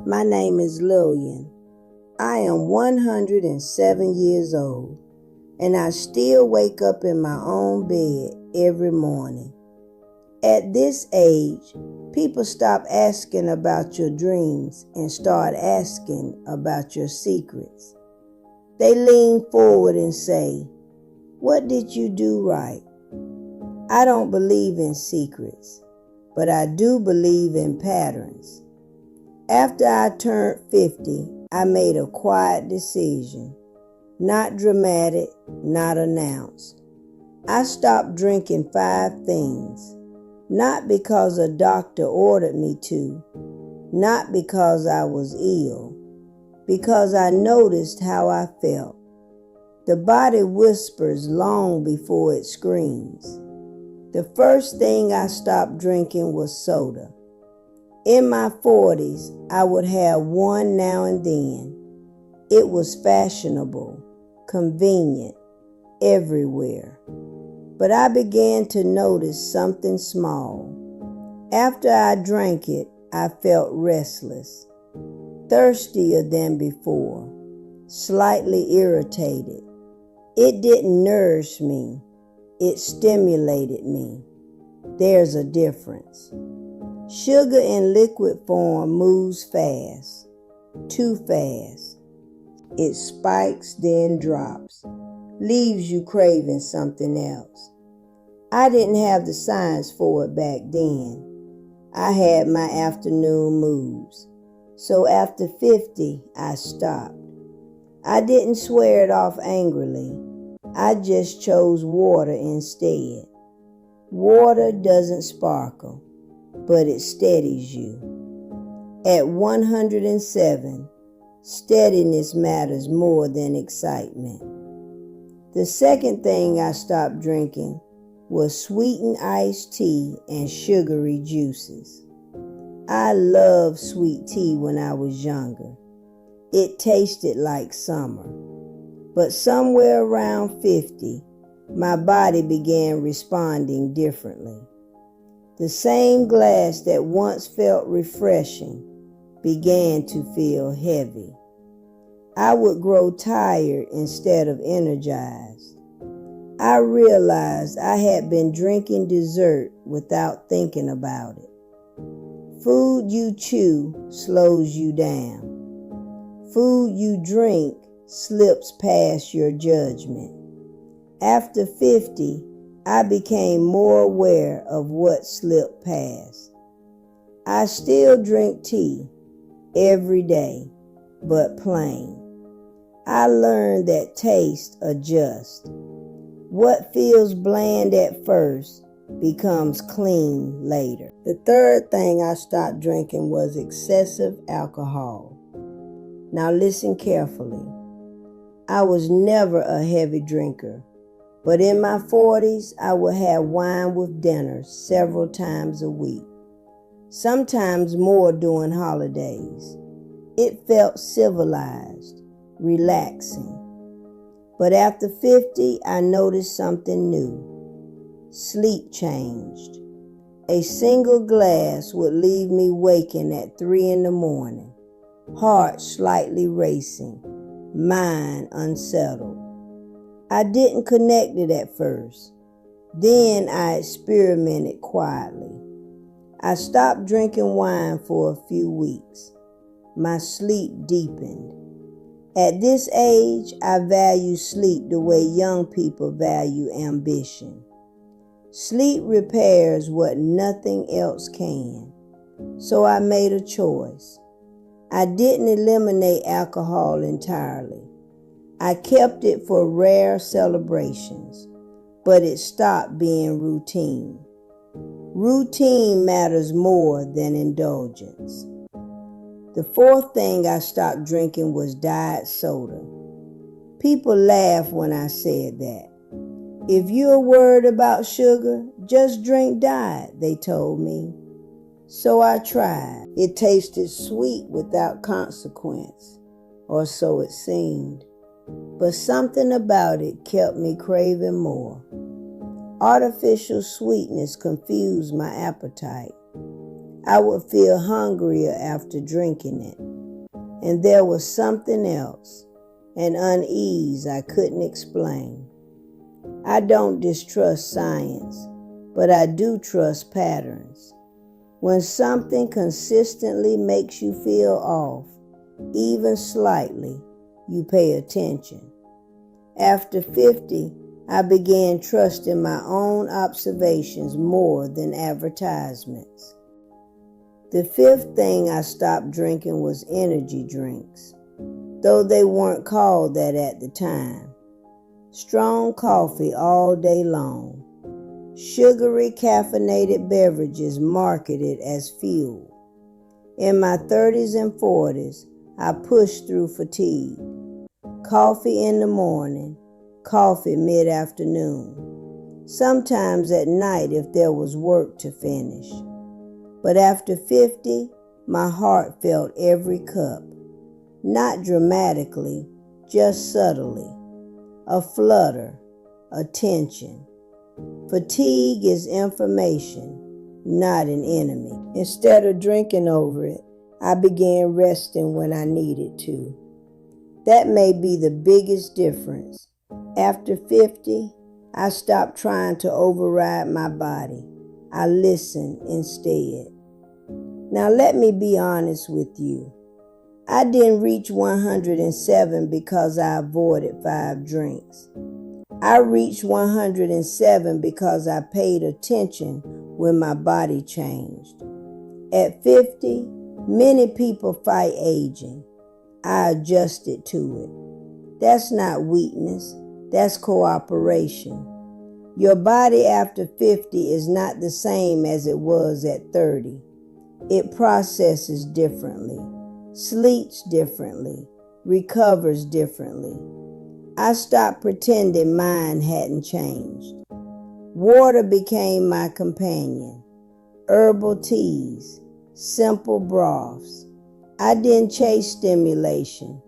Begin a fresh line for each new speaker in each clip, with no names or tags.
My name is Lillian. I am 107 years old, and I still wake up in my own bed every morning. At this age, people stop asking about your dreams and start asking about your secrets. They lean forward and say, "What did you do right?" I don't believe in secrets, but I do believe in patterns. After I turned 50, I made a quiet decision, not dramatic, not announced. I stopped drinking 5 things, not because a doctor ordered me to, not because I was ill, because I noticed how I felt. The body whispers long before it screams. The first thing I stopped drinking was soda. In my 40s, I would have one now and then. It was fashionable, convenient, everywhere. But I began to notice something small. After I drank it, I felt restless, thirstier than before, slightly irritated. It didn't nourish me. It stimulated me. There's a difference. Sugar in liquid form moves fast, too fast. It spikes, then drops, leaves you craving something else. I didn't have the science for it back then. I had my afternoon moods. So after 50, I stopped. I didn't swear it off angrily. I just chose water instead. Water doesn't sparkle, but it steadies you. At 107, steadiness matters more than excitement. The second thing I stopped drinking was sweetened iced tea and sugary juices. I loved sweet tea when I was younger. It tasted like summer. But somewhere around 50, my body began responding differently. The same glass that once felt refreshing began to feel heavy. I would grow tired instead of energized. I realized I had been drinking dessert without thinking about it. Food you chew slows you down. Food you drink slips past your judgment. After 50, I became more aware of what slipped past. I still drink tea every day, but plain. I learned that taste adjusts. What feels bland at first becomes clean later. The third thing I stopped drinking was excessive alcohol. Now listen carefully. I was never a heavy drinker, but in my 40s, I would have wine with dinner several times a week, sometimes more during holidays. It felt civilized, relaxing. But after 50, I noticed something new. Sleep changed. A single glass would leave me waking at 3 in the morning, heart slightly racing, mind unsettled. I didn't connect it at first. Then I experimented quietly. I stopped drinking wine for a few weeks. My sleep deepened. At this age, I value sleep the way young people value ambition. Sleep repairs what nothing else can. So I made a choice. I didn't eliminate alcohol entirely. I kept it for rare celebrations, but it stopped being routine. Routine matters more than indulgence. The fourth thing I stopped drinking was diet soda. People laughed when I said that. If you're worried about sugar, just drink diet, they told me. So I tried. It tasted sweet without consequence, or so it seemed. But something about it kept me craving more. Artificial sweetness confused my appetite. I would feel hungrier after drinking it. and there was something else, an unease I couldn't explain. I don't distrust science, but I do trust patterns. When something consistently makes you feel off, even slightly, you pay attention. After 50, I began trusting my own observations more than advertisements. The fifth thing I stopped drinking was energy drinks, though they weren't called that at the time. Strong coffee all day long. Sugary caffeinated beverages marketed as fuel. In my 30s and 40s, I pushed through fatigue. Coffee in the morning, coffee mid-afternoon, sometimes at night if there was work to finish. But after 50, my heart felt every cup, not dramatically, just subtly. A flutter, a tension. Fatigue is information, not an enemy. Instead of drinking over it, I began resting when I needed to. That may be the biggest difference. After 50, I stopped trying to override my body. I listened instead. Now let me be honest with you. I didn't reach 107 because I avoided 5 drinks. I reached 107 because I paid attention when my body changed. At 50, many people fight aging. I adjusted to it. That's not weakness, that's cooperation. Your body after 50 is not the same as it was at 30. It processes differently, sleeps differently, recovers differently. I stopped pretending mine hadn't changed. Water became my companion. Herbal teas, simple broths. I didn't chase stimulation.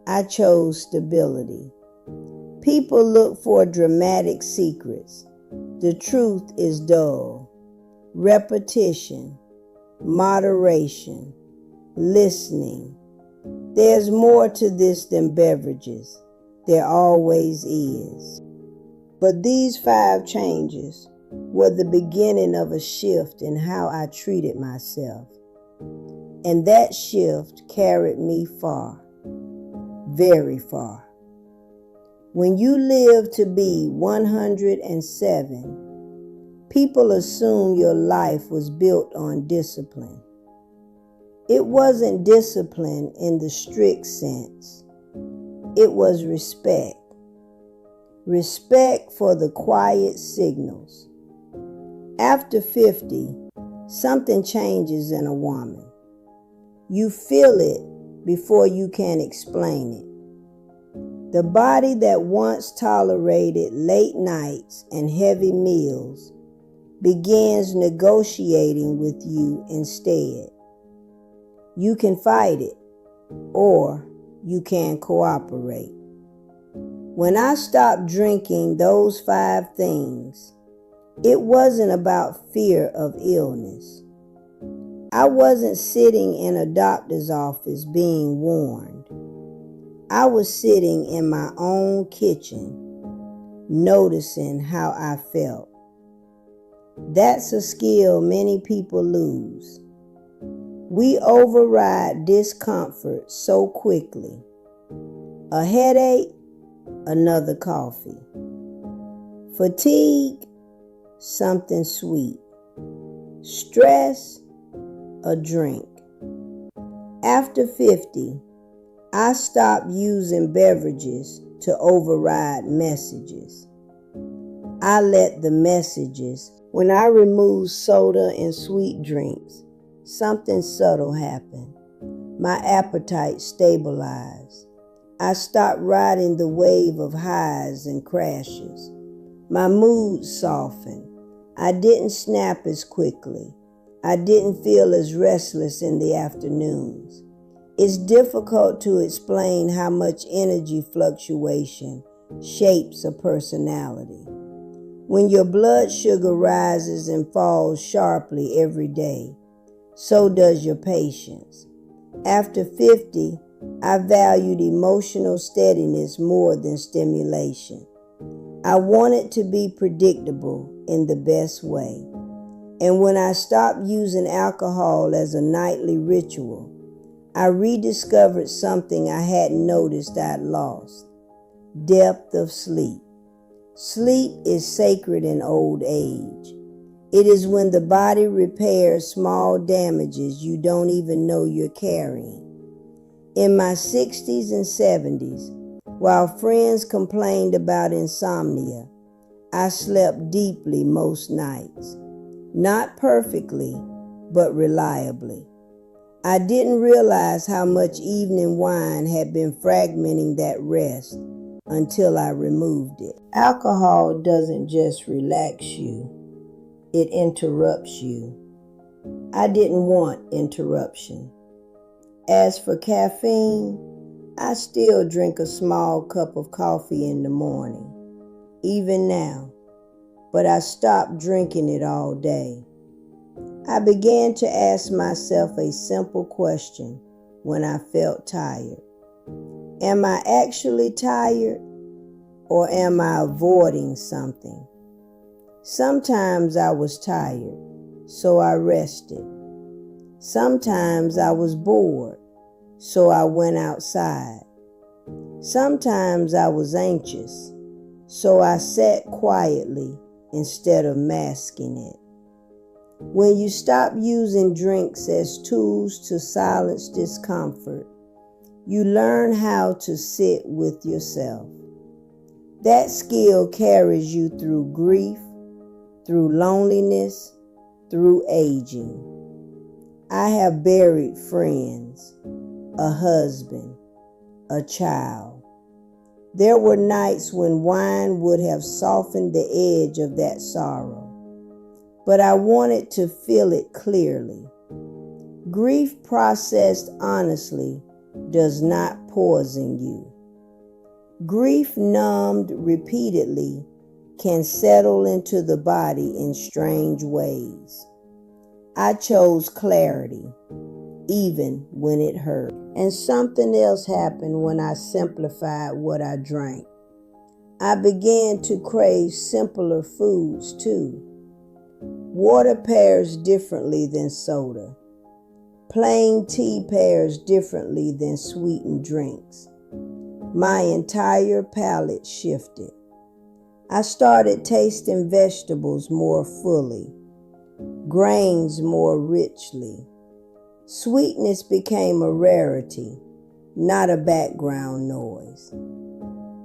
I chose stability. People look for dramatic secrets. The truth is dull. Repetition, moderation, listening. There's more to this than beverages. There always is. But these 5 changes were the beginning of a shift in how I treated myself. And that shift carried me far, very far. When you live to be 107, people assume your life was built on discipline. It wasn't discipline in the strict sense. It was respect. Respect for the quiet signals. After 50, something changes in a woman. You feel it before you can explain it. The body that once tolerated late nights and heavy meals begins negotiating with you instead. You can fight it, or you can cooperate. When I stopped drinking those 5 things, it wasn't about fear of illness. I wasn't sitting in a doctor's office being warned. I was sitting in my own kitchen, noticing how I felt. That's a skill many people lose. We override discomfort so quickly. A headache, another coffee. Fatigue, something sweet. Stress, a drink. After 50, I stopped using beverages to override messages. I let the messages. When I removed soda and sweet drinks, something subtle happened. My appetite stabilized. I stopped riding the wave of highs and crashes. My mood softened. I didn't snap as quickly. I didn't feel as restless in the afternoons. It's difficult to explain how much energy fluctuation shapes a personality. When your blood sugar rises and falls sharply every day, so does your patience. After 50, I valued emotional steadiness more than stimulation. I wanted to be predictable in the best way. And when I stopped using alcohol as a nightly ritual, I rediscovered something I hadn't noticed I'd lost: depth of sleep. Sleep is sacred in old age. It is when the body repairs small damages you don't even know you're carrying. In my 60s and 70s, while friends complained about insomnia, I slept deeply most nights. Not perfectly, but reliably. I didn't realize how much evening wine had been fragmenting that rest until I removed it. Alcohol doesn't just relax you, it interrupts you. I didn't want interruption. As for caffeine, I still drink a small cup of coffee in the morning, even now, but I stopped drinking it all day. I began to ask myself a simple question when I felt tired. Am I actually tired, or am I avoiding something? Sometimes I was tired, so I rested. Sometimes I was bored, so I went outside. Sometimes I was anxious, so I sat quietly instead of masking it. When you stop using drinks as tools to silence discomfort, you learn how to sit with yourself. That skill carries you through grief, through loneliness, through aging. I have buried friends, a husband, a child. There were nights when wine would have softened the edge of that sorrow, but I wanted to feel it clearly. Grief processed honestly does not poison you. Grief numbed repeatedly can settle into the body in strange ways. I chose clarity, even when it hurt. And something else happened when I simplified what I drank. I began to crave simpler foods too. Water pairs differently than soda. Plain tea pairs differently than sweetened drinks. My entire palate shifted. I started tasting vegetables more fully, grains more richly. Sweetness became a rarity, not a background noise.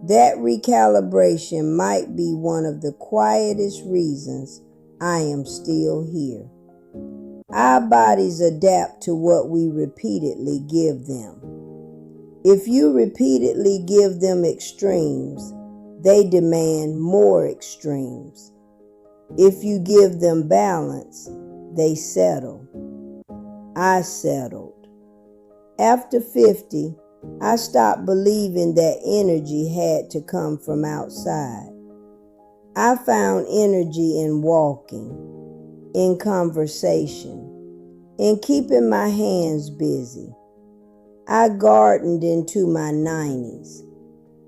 That recalibration might be one of the quietest reasons I am still here. Our bodies adapt to what we repeatedly give them. If you repeatedly give them extremes, they demand more extremes. If you give them balance, they settle. I settled. After 50, I stopped believing that energy had to come from outside. I found energy in walking, in conversation, in keeping my hands busy. I gardened into my 90s,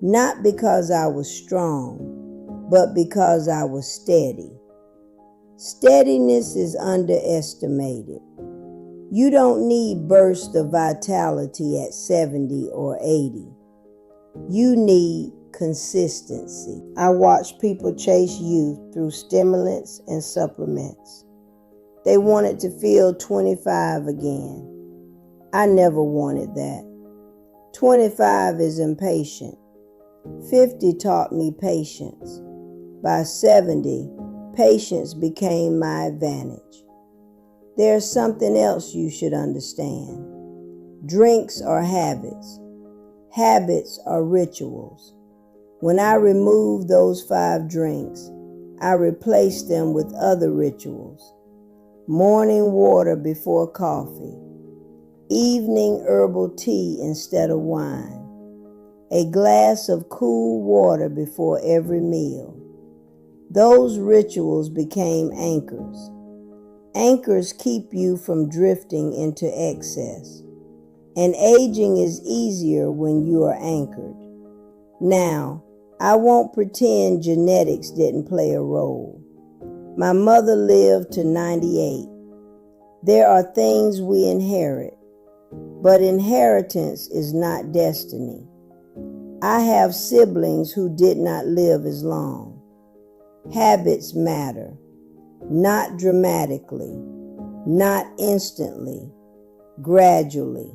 not because I was strong, but because I was steady. Steadiness is underestimated. You don't need bursts of vitality at 70 or 80. You need consistency. I watch people chase youth through stimulants and supplements. They wanted to feel 25 again. I never wanted that. 25 is impatient. 50 taught me patience. By 70, patience became my advantage. There's something else you should understand. Drinks are habits. Habits are rituals. When I removed those 5 drinks, I replaced them with other rituals. Morning water before coffee. Evening herbal tea instead of wine. A glass of cool water before every meal. Those rituals became anchors. Anchors keep you from drifting into excess. and aging is easier when you are anchored. Now, I won't pretend genetics didn't play a role. My mother lived to 98. There are things we inherit, but inheritance is not destiny. I have siblings who did not live as long. Habits matter, not dramatically, not instantly, gradually.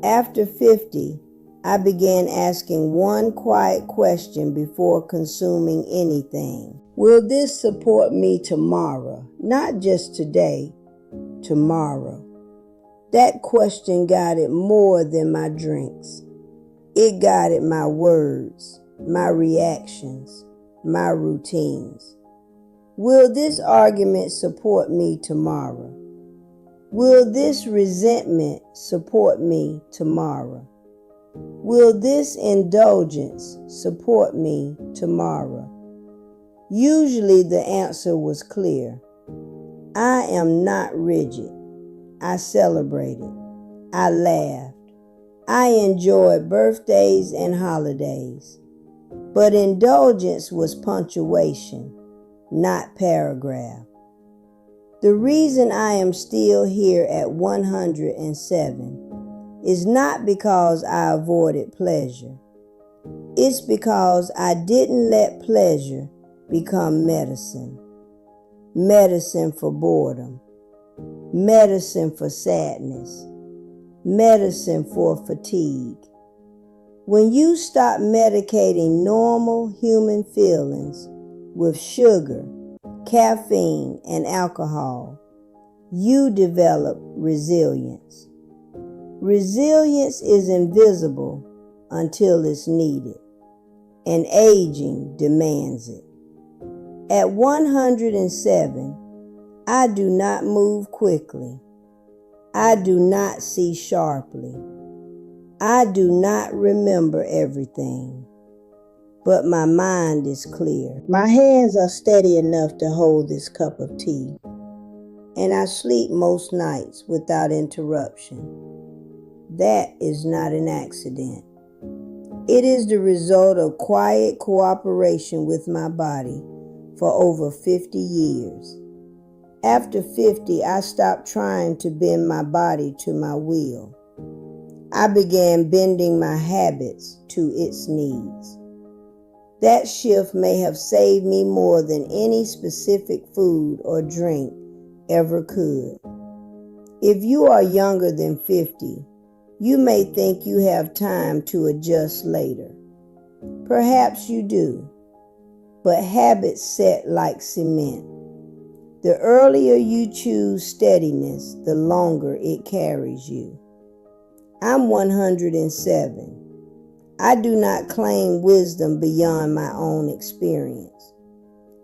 After 50, I began asking one quiet question before consuming anything. Will this support me tomorrow? Not just today, tomorrow. That question guided more than my drinks. It guided my words, my reactions, my routines. Will this argument support me tomorrow? Will this resentment support me tomorrow? Will this indulgence support me tomorrow? Usually the answer was clear. I am not rigid. I celebrated. I laughed. I enjoyed birthdays and holidays. But indulgence was punctuation, not paragraph. The reason I am still here at 107 is not because I avoided pleasure. It's because I didn't let pleasure become medicine. Medicine for boredom. Medicine for sadness. Medicine for fatigue. When you stop medicating normal human feelings with sugar, caffeine, and alcohol, you develop resilience. Resilience is invisible until it's needed, and aging demands it. At 107, I do not move quickly. I do not see sharply. I do not remember everything, but my mind is clear. My hands are steady enough to hold this cup of tea, and I sleep most nights without interruption. That is not an accident. It is the result of quiet cooperation with my body for over 50 years. After 50, I stopped trying to bend my body to my will. I began bending my habits to its needs. That shift may have saved me more than any specific food or drink ever could. If you are younger than 50, you may think you have time to adjust later. Perhaps you do, but habits set like cement. The earlier you choose steadiness, the longer it carries you. I'm 107. I do not claim wisdom beyond my own experience,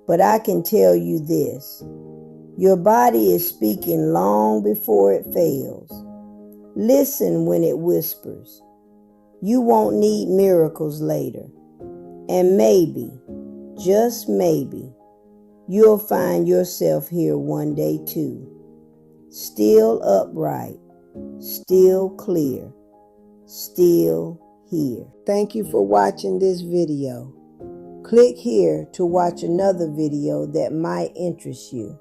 but I can tell you this. Your body is speaking long before it fails. Listen when it whispers. You won't need miracles later. And maybe, just maybe, you'll find yourself here one day too. Still upright, still clear, still here. Thank you for watching this video. Click here to watch another video that might interest you.